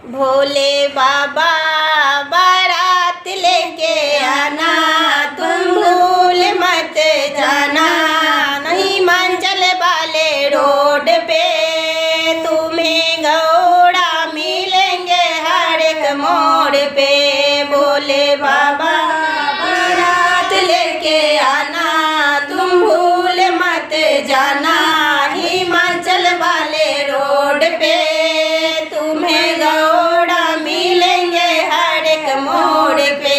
भोले बाबा बारात लेके आना, तुम भूल मत जाना। नहीं हिमाचल वाले रोड पे तुम्हें गौड़ा मिलेंगे हर एक मोड़ पे। भोले बाबा बारात लेके आना, तुम भूल मत जाना। हिमाचल वाले रोड पे तुम्हें गौड़ा मिलेंगे हर एक मोड़ पे।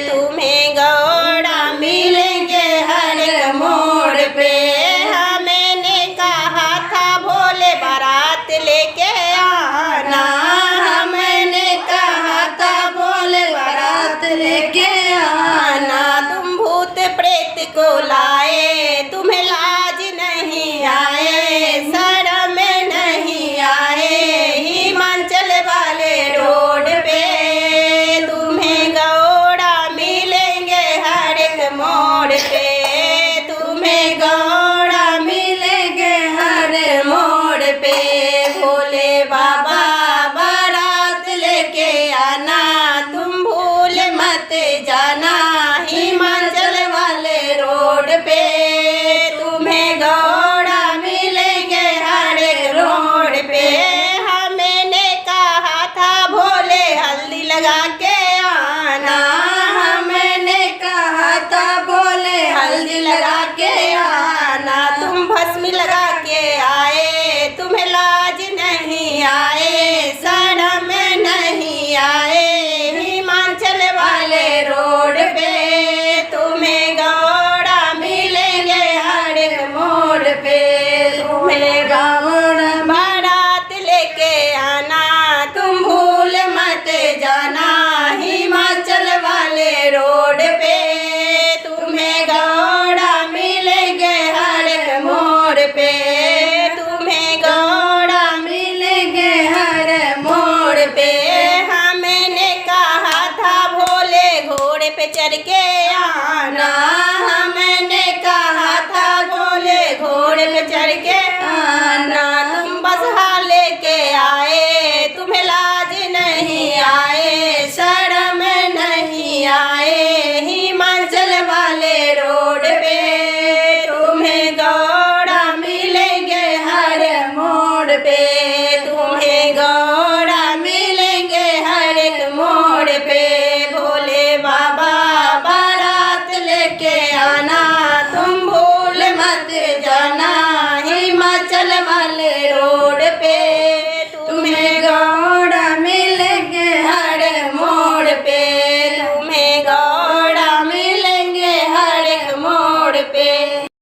तुम्हें गौड़ा मिलेंगे हर एक मोड़ पे। हाँ मैंने कहा था भोले बारात लेके आना। हाँ मैंने कहा था भोले बारात लेके आना। तुम भूत प्रेत को लाए, तुम्हें लाज नहीं आए, शर्म नहीं आए। हिमाचल वाले रोड पे तुम्हें गौड़ा मिलेंगे हर एक मोड़ पे। तुम्हें गौड़ा मिलेंगे हर मोड़ पे। भोले बाबा बारात लेके आना, तुम भूल मत जाना। हिमाचल वाले रोड पे तुम्हें गौड़ा मिलेंगे हर एक रोड पे। हाँ मैंने कहा था भोले हल्दी लगा के आना। हाँ मैंने कहा था भोले हल्दी लगा के आना। तुम भस्मी लगा के आए, तुम्हें लाज नहीं आए, शर्म नहीं आए। हिमाचल वाले रोड पे तुम्हें गौड़ा मिलेंगे हर एक मोड़ पे। तुम्हें गौड़ा बारात लेके आना, तुम भूल मत जाना। हिमाचल वाले रोड पे तुम्हें गौड़ा मिलेंगे हर एक मोड़ पे। तुम्हें गौड़ा मिलेंगे हर मोड़ पे। हाँ मैंने कहा था भोले घोड़े पे चढ़ के